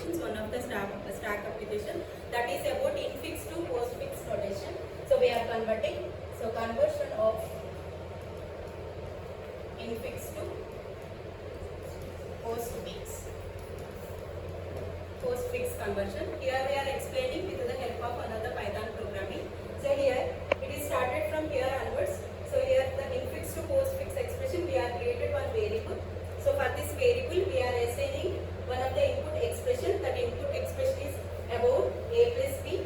applications, one of the stack application that is about infix to postfix notation. So we are converting. So conversion of infix to postfix. Postfix conversion. Here we are explaining with the help of another Python programming. So here it is started from here onwards. So here the infix to postfix expression, we are created one variable. So for this variable we are assigning one of the input expression. That input expression is about a plus b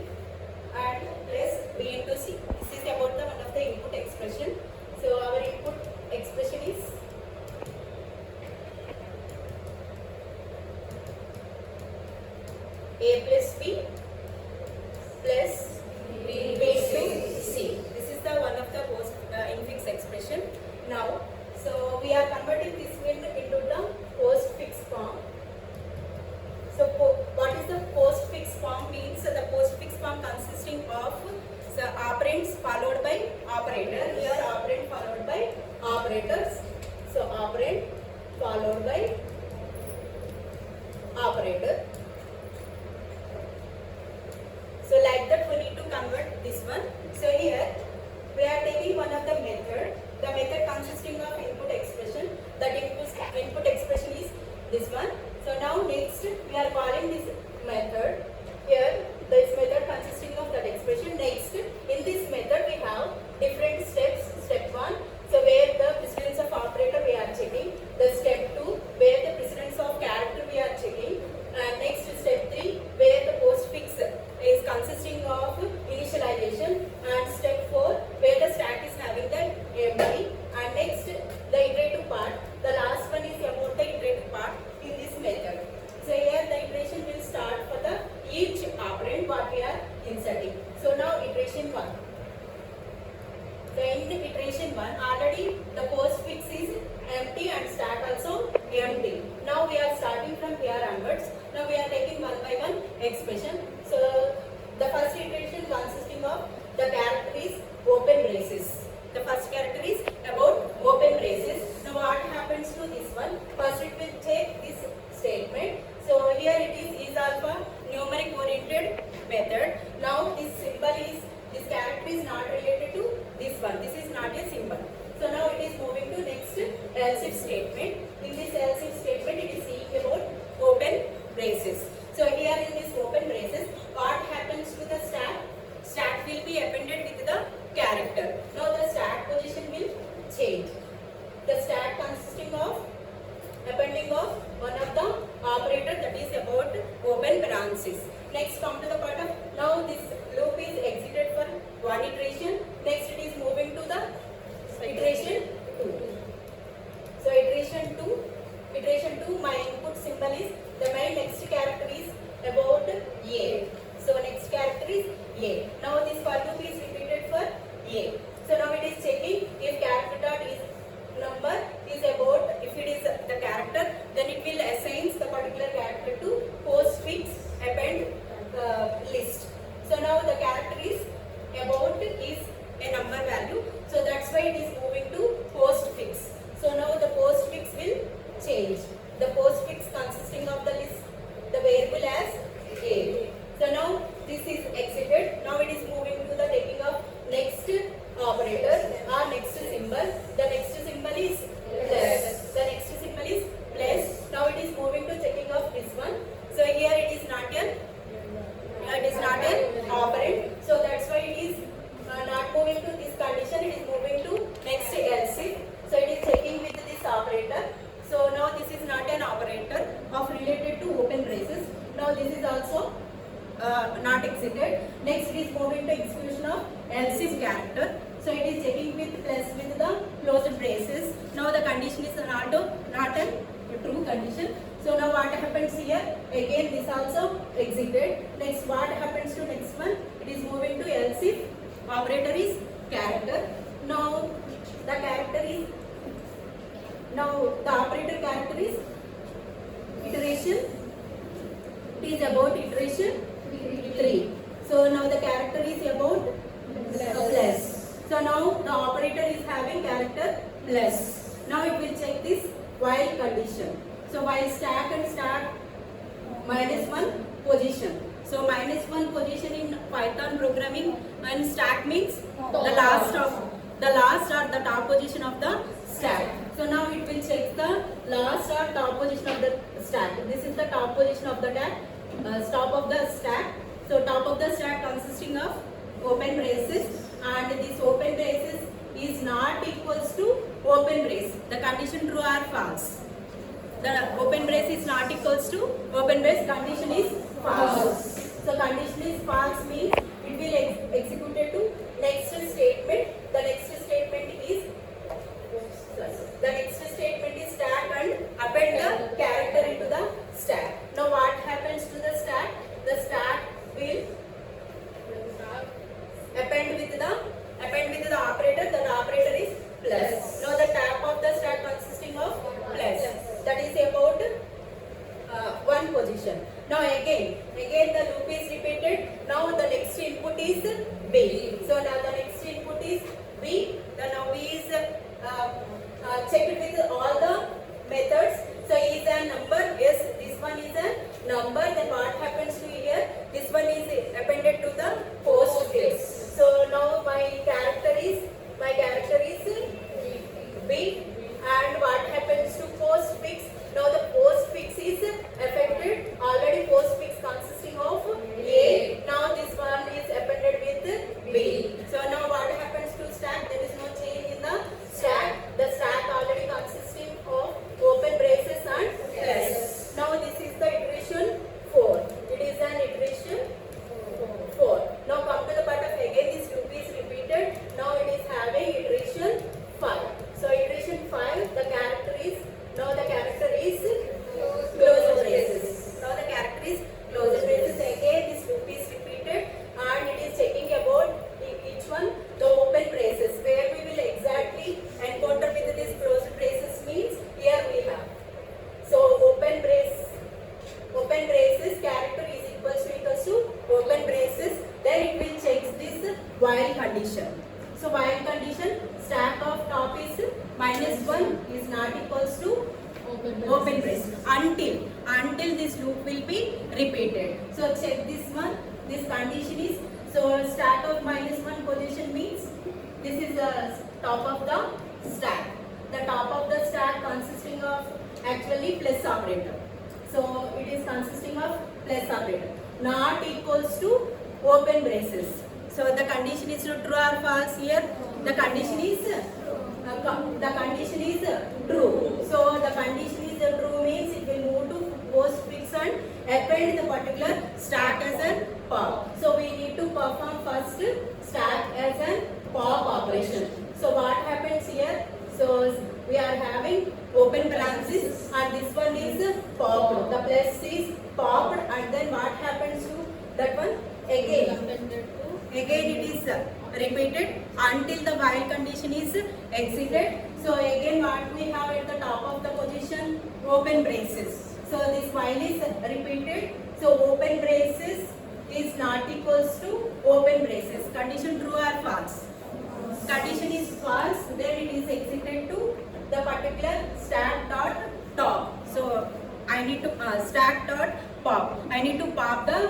and plus b into c. This is about the one of the input expression. So our input expression is a plus b plus b into c. This is the one of the post infix expression. Now, so we are converting this field into the postfix form. So what is the postfix form means? The postfix form consisting of the operands followed by operator. Here operand followed by operators. So operand followed by operator. So like that we need to convert this one. So here we are taking one of the method. The method consisting of input expression. That input expression is this one. So now next we are calling this method. Here this method consisting of that expression. Next in this method we have different steps. Step 1, so where the precedence of operator we are checking. The step 2, where the precedence of character we are checking. And next step 3, where the postfix is consisting of initialization. And step 4, where the stack is having the empty. And next the iterative part. The last one is about the iterative part in this method. So here the iteration will start for the each operand what we are inserting. So now iteration 1. So in the iteration 1 already the postfix is empty and stack also empty. Now we are starting from here onwards. Now we are taking one by one expression. So the first iteration consisting of the character is open braces. The first character is about open braces. Now what happens to this one? First it will take this statement. So here it is alpha numeric oriented method. Now this symbol is, this character is not related to this one. This is not a symbol. So now it is moving to next else if statement. In this else if statement it is seeing about open braces. So here in this open braces, what happens to the stack? Stack will be appended with the character. Now the stack position will change. The stack consisting of appending of one of the operator, that is about open parenthesis. Next come to the part of, now this loop is exited for one iteration. Next it is moving to the iteration 2. So iteration 2 my input symbol is, the my next character is about A. So next character is A. Now this for loop is repeated for A. So now it is checking if character dot is number is about, if it is the character, then it will assign the particular character to postfix append list. So now the character is about is a number value. So that's why it is moving to postfix. So now the postfix will change. The postfix consisting of the list, the variable as A. So now this is exited. Now it is moving to the taking of next operator or next symbol. The next symbol is plus. The next symbol is plus. Now it is moving to checking of this one. So here it is not an operand. So that's why it is not moving to this condition. It is moving to next else if. So it is checking with this operator. So now this is not an operator of related to open braces. Now this is also not exited. Next it is moving to execution of else if character. So it is checking with plus with the closed braces. Now the condition is not a true condition. So now what happens here? Again this also exited. Next what happens to next one? It is moving to else if operator is character. Now the character is, now the operator character is iteration. It is about iteration 3. So now the character is about plus. So now the operator is having character plus. Now it will check this while condition. So while stack and stack -1 position. So -1 position in Python programming, and stack means the last or the top position of the stack. So now it will check the last or top position of the stack. This is the top position of the top of the stack. So top of the stack consisting of open braces, and this open braces is not equals to open brace. The condition true or false. The open brace is not equals to open brace, condition is false. So condition is false means it will execute to next statement. The next statement is stack and append the character into the stack. Now what happens to the stack? The stack will append with the operator. The operator is plus. Now the top of the stack consisting of plus. That is about one position. Now again the loop is repeated. Now the next input is B. So now the next input is B. Now B is checked with all the methods. So is a number? Yes, this one is a number. Then what happens to here? This one is appended to the postfix. So now my character is B. And what happens to postfix? Now the postfix is affected. Already postfix consisting of A. Now this one is appended with B. So now what happens to stack? There is no change in the stack. The stack already consisting of open braces and plus. Now this is the iteration 4. It is an iteration 4. Now come to the part of again this loop is repeated. Now it is having iteration 5. So iteration 5, the character is closed braces. Now the character is closed braces. Again this loop is repeated and it is checking about each one the open braces. Where we will exactly encounter with this closed braces means here we have. So open braces character is equals to open braces. Then it will check this while condition. So while condition stack of top is -1 is not equals to open brace until this loop will be repeated. So check this one. This condition is so stack of -1 position means this is the top of the stack. The top of the stack consisting of actually plus operator. So it is consisting of plus operator. Not equals to open braces. So the condition is true or false here. The condition is true. So the condition is true means it will move to postfix and append the particular stack as a pop. So we need to perform first stack as a pop operation. So what happens here? So we are having open branches and this one is popped. The plus is popped and then what happens to that one? Again it is repeated until the while condition is exited. So again what we have at the top of the position? Open braces. So this while is repeated. So open braces is not equals to open braces. Condition true or false? Condition is false. Then it is exited to the particular stack dot top. So I need to stack dot pop. I need to pop the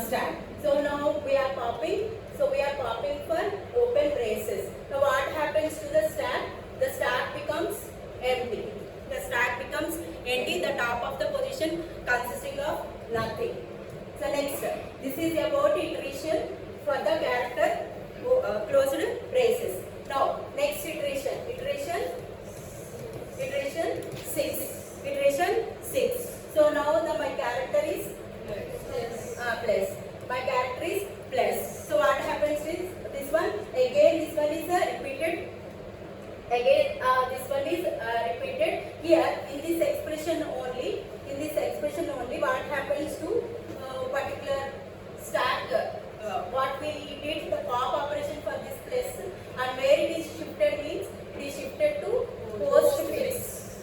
stack. So now we are popping. So we are popping for open braces. Now what happens to the stack? The stack becomes empty. The stack becomes empty. The top of the position consisting of nothing. So next, this is about iteration for the character closed braces. Now next iteration 6. So now my character is plus. My character is plus. So what happens is this one is repeated. Again this one is repeated. Here in this expression only. What happens to particular stack? What we did the pop operation for this place and where it is shifted means it is shifted to postfix.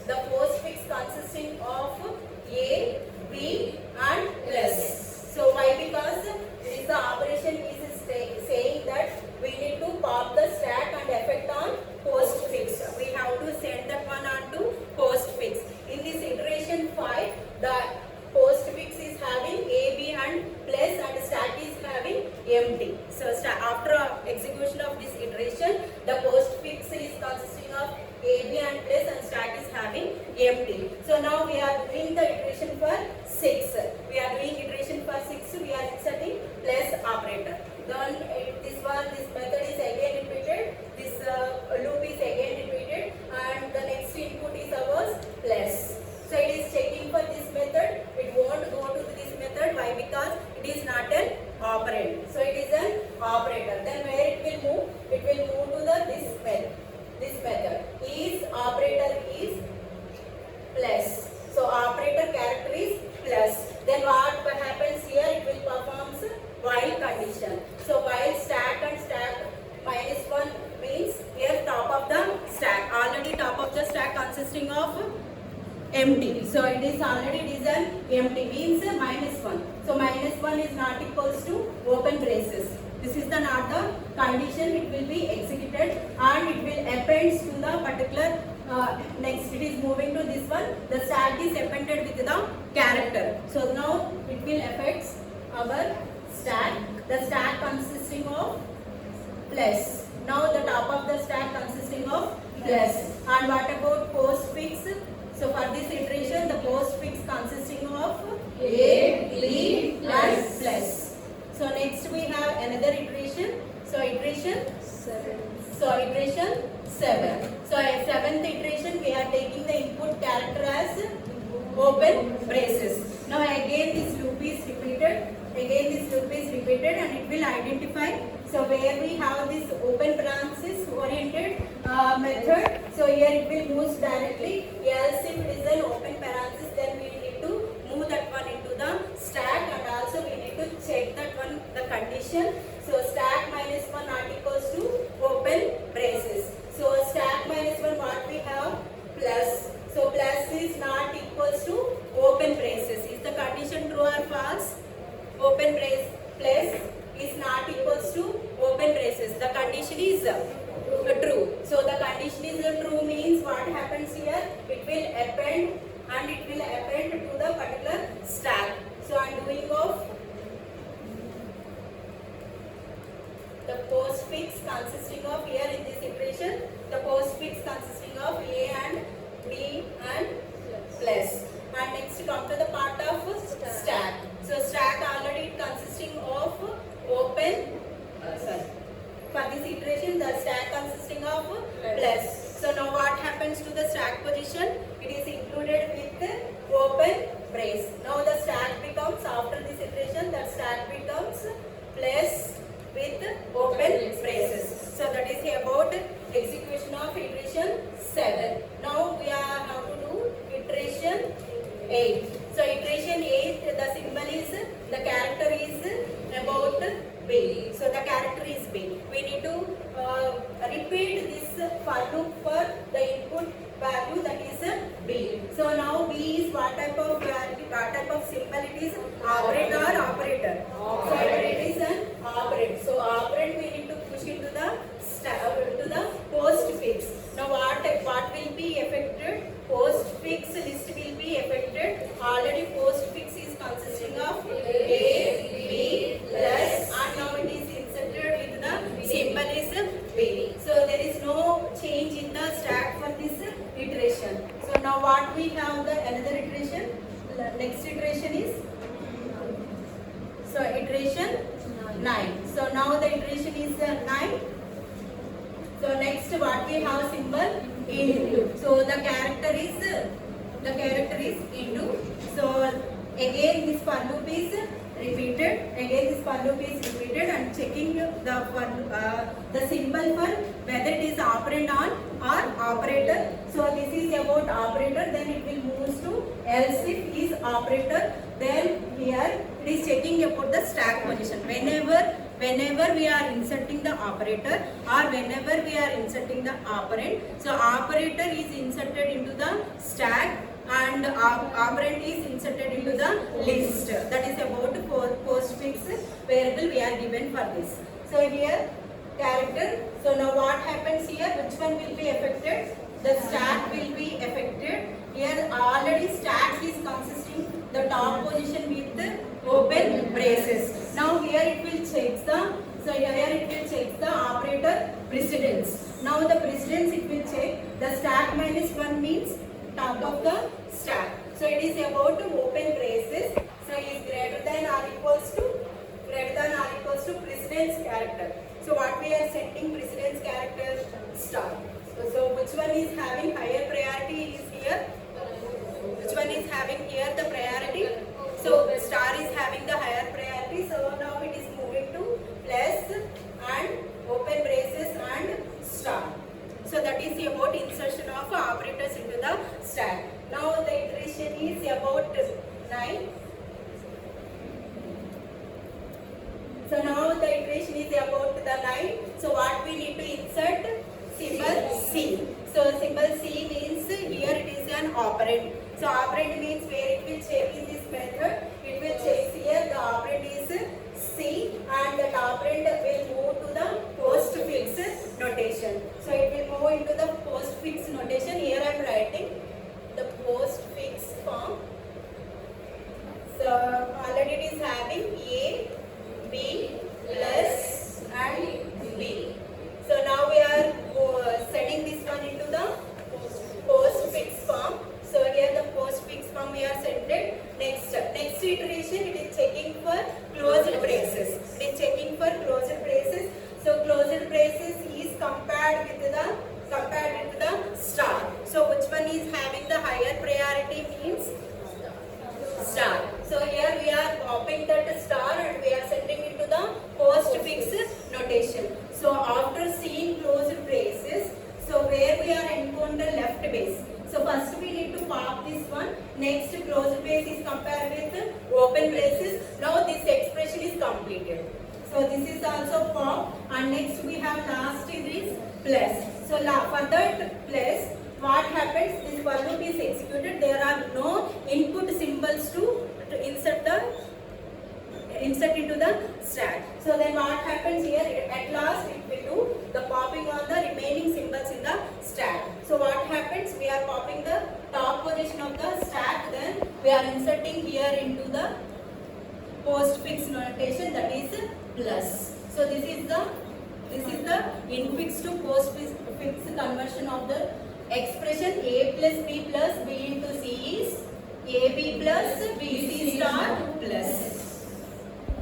The postfix consisting 6. We are doing iteration for 6. We are inserting plus operator. Then this method is again repeated. This loop is again repeated, and the next input is ours plus. So it is checking for this method. It won't go to this method. Why? Because it is not an operand. So it is an operator. Then where it will move? It will move to the this method. This method is operator is plus. So operator character is plus. Then what happens here? It will performs while condition. So while stack and stack minus 1 means here top of the stack. Already top of the stack consisting of empty. So it is already designed empty means minus 1. So minus 1 is not equals to open braces. This is the not the condition. It will be executed and it will append to the particular next it is moving to this one. The stack is appended with the character. So now it will affect our stack. The stack consisting of plus. Now the top of the stack consisting of plus. And what about postfix? So for this iteration, the postfix consisting of A, B, and plus. So next we have another iteration. So iteration 7. So iteration 7. So a 7th iteration we are taking the input character as open braces. Now again this loop is repeated. Again this loop is repeated and it will identify. So where we have this open branches oriented method. So here it will move directly. Else if it is an open parenthesis, then we need to move that one into the stack, and also we need to check that one the condition. So stack minus 1 not equals to open braces. So stack minus 1 what we have? Plus. So plus is not equals to open braces. Is the condition true or false? Open brace plus is not equals to open braces. The condition is true. So the condition is true means what happens here? It will append and it will append to the particular stack. So undoing of the postfix consisting of here in this iteration, the postfix consisting of A and B and plus. And next come to the part of stack. So stack already consisting of open, for this iteration the stack consisting of plus. So now what happens to the stack position? It is included with open brace. Now the stack becomes, after this iteration, the stack becomes plus with open braces. So that is about execution of iteration 7. Now we are how to do iteration 8. So iteration 8, the symbol is, the character is about B. So the character is B. We need to repeat this for loop for the input value, that is B. So now B is what type of value, what type of symbol it is? Operand or operator? So it is an operand. So operand we need to push into the postfix. Now what will be affected? Postfix list will be affected. Already postfix is consisting of A, B, plus, and now it is inserted with the symbol is B. So there is no change in the stack for this iteration. So now what we have the another iteration. Next iteration is so iteration 9. So now the iteration is 9. So next what we have symbol into. So the character is into. So again this for loop is repeated. Again this for loop is repeated and checking the symbol for whether it is operand on or operator. So this is about operator. Then it will move to else if is operator. Then here it is checking about the stack position. Whenever we are inserting the operator or whenever we are inserting the operand, so operator is inserted into the stack and operand is inserted into the list. That is about postfix variable we are given for this. So here character. So now what happens here? Which one will be affected? The stack will be affected. Here already stack is consisting the top position with open braces. Now here it will check the operator precedence. Now the precedence it will check the stack minus 1 means top of the stack. So it is about open braces. 9. So now the iteration is about the 9. So what we need to insert? Symbol C. So symbol C means here it is an operand. So operand means where it will check in this method. It will check here the operand is C and that operand will move to the postfix notation. So it will move into the postfix notation. Here I am writing the postfix form. So already it is having A, B plus and B. So now we are setting this one into the postfix form. So here the postfix form we are set it. Next iteration it is checking for closed braces. It is checking for closed braces. So closed braces is compared with the star. So which one is having the higher priority means star. So here we are popping that star and we are sending into the postfix notation. So after seeing closed braces, so where we are encounter left base. So first we need to pop this one. Next closed brace is compared with open braces. Now this expression is completed. So this is also pop and next we have last is plus. So for that plus, what happens? This while loop is executed. There are no input symbols to insert into the stack. So then what happens here? At last it will do the popping on the remaining symbols in the stack. So what happens? We are popping the top position of the stack. Then we are inserting here into the postfix notation, that is plus. So this is the infix to postfix conversion of the expression A plus B plus B into C is AB plus BC star plus.